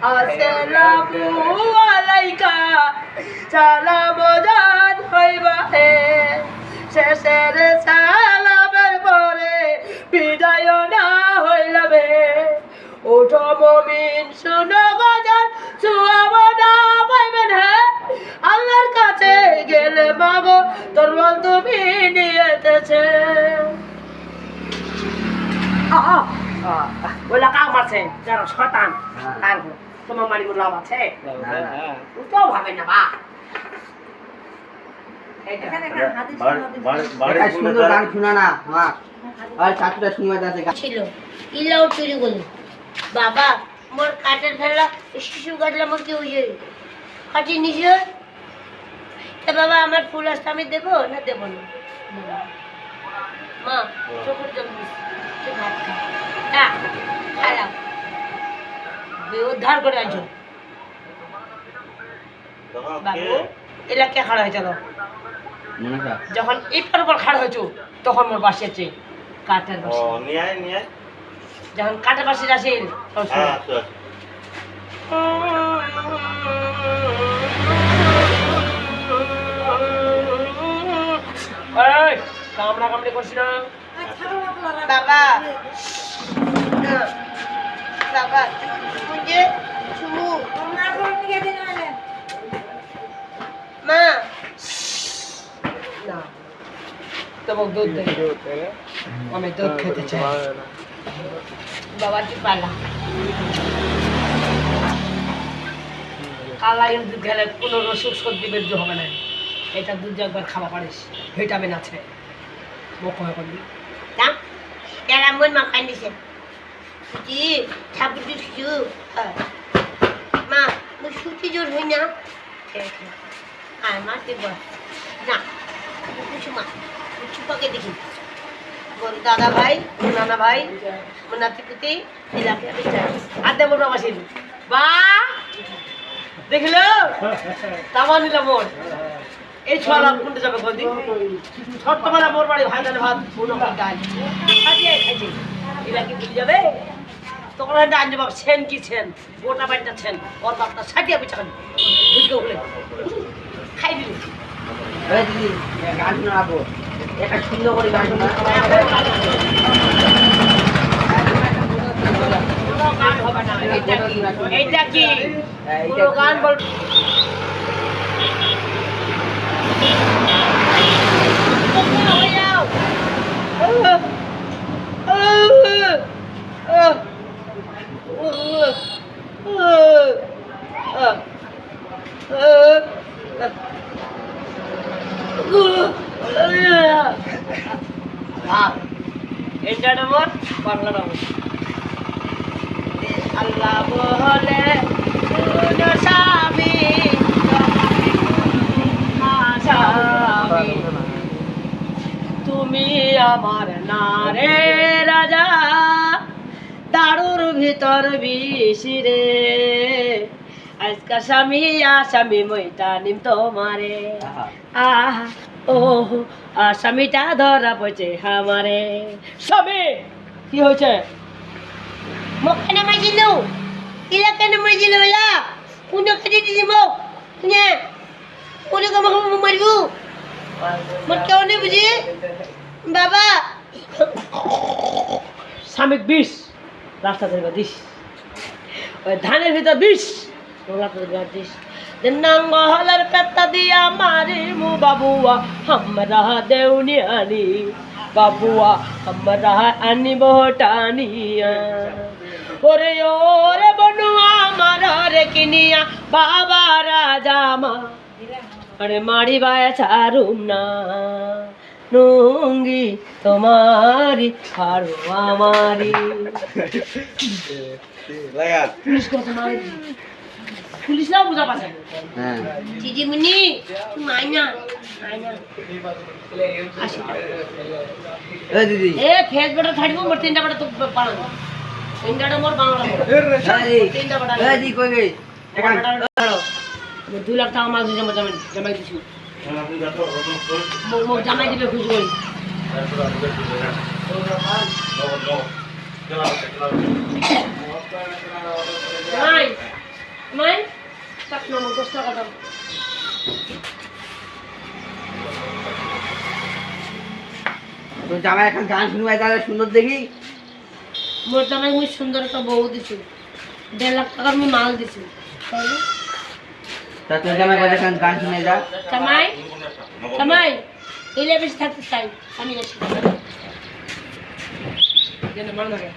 আসসালামু আলাইকা সালাম জান হইবা হে শেষের সালামের পরে বিদায় না হইলাবে ওঠো মুমিন শুনো বাজান সুয়াব না পাইবেন হে আল্লাহর কাছে গেলে মাগো তোর বল তুমি নিয়েতেছে বলে কাক মারছে যারা শয়তান তার তোমার মারি লাভ আছে তো ভাবে না বা সুন্দর গান শোনা না আমার আর চাচুটা শুনবা যাচ্ছে ছিল ইলাও চুরি করলো বাবা মোর কাটের ফেলা শিশু কাটলা মোর কি হয়ে কাটি নিছে তা বাবা আমার ফুল আসতে আমি দেবো না দেবো না মা চোখের জল দিস ভাত খা খারাপ উদ্ধার করে আছো বাবু এলাকা খাড়া হয়েছে যখন ইটার উপর খাড়া হয়েছো তখন মোর বাসি আছে কাঠের বাসি যখন কাঠের বাসি আসেন কামড়া কামড়ি করছি না বাবা বাবা মুঝে শুনু মা না তোমাকে দুধ দেই আমি দুধ খেতে চাই বাবা কি পালা কালাইয়ের দুধ খেলে কোনো রসুক সর্দি বেদ্য হবে না এটা দুধ একবার খাওয়া পারিস ভিটামিন আছে মুখ হয়ে করবি না যারা মন মাখাই নিছে কি ঠাকুর দিচ্ছু মা সুতি জোর হই না আর মা দেব না কিছু মা কিছু পাকে দেখি বল দাদা ভাই নানা ভাই নাতি পুতি এলাকে আর দেব বাবাসী বা দেখলো তামা নিলাম মোর এই ছোয়ালা কোনটা যাবে গদি ছোট্টবেলা মোর বাড়ি ভাই দাদা ভাত পুরো ডাল খাইছে খাইছে এরা কি ভুলে যাবে তখন ডাল জবাব ছেন কি ছেন গোটা বাড়িটা ছেন ওর বাপটা ছাটিয়া পিছা খান বুঝকে উঠলে খাই দিল দিদি গান শোনাবো একটা সুন্দর করে গান শোনা গান হবে না এইটা কি পুরো গান বল এটা নম্বর বাংলা নম্বর আল্লাহ বলে স্বামী তুমি আমার নারে রাজা দারুর ভিতর বিশিরে আজকা স্বামী আসামি মইটা নিম তোমারে আহা ও আসামিটা ধরা পড়ছে আমারে স্বামী কি হয়েছে মুখ কেন মাইছিল ইলা কেন মাইছিল ইলা কোন কেটে দিছি মুখ নে কোনে কম মারবো মোর কেউ নেই বুঝি বাবা স্বামীক বিষ রাস্তা ধরবা দিস ওই ধানের ভিতর বিষ রাস্তা ধরবা দিস নঙ্গলের পেতা দিয়া মারি মু বাবুয়া हमरा দেউনি আনি বাবুয়া हमरा আনি বটানিয়া ওরে ওরে বনুয়া আমার রে কিনিয়া বাবা রাজা মা আরে মারি বায়া চারুম না নুঙ্গি তোমারি হারো আমারি পুলিশ কথা মারি পুলিশ না বুঝা পাছে হ্যাঁ দিদিমণি তুমি আইনা আইনা আসি এ দিদি এ ফেস বড় থাকবো মোর তিনটা বড় তো পাড়ো তিনটা মোর বাংলা তিনটা বড় এ দি কই গই 2 লাখ টাকা মাল জমা দিছি মো জামাই দিবে খুশি করি নাই 10 টাকা দাও। তো জামাই এখন গান শুনবাই তাহলে সুন্দর দেখি। মোর জামাই মুই সুন্দর একটা বউ দিছি, 1.5 লাখ টাকার মুই মাল দিছি, তাই না? তা তোর জামাই কাছে এখন গান শুনে যা। জামাই জামাই এলে বেশি থাকতে চাই, আমি আসি। যেন মাল লাগে।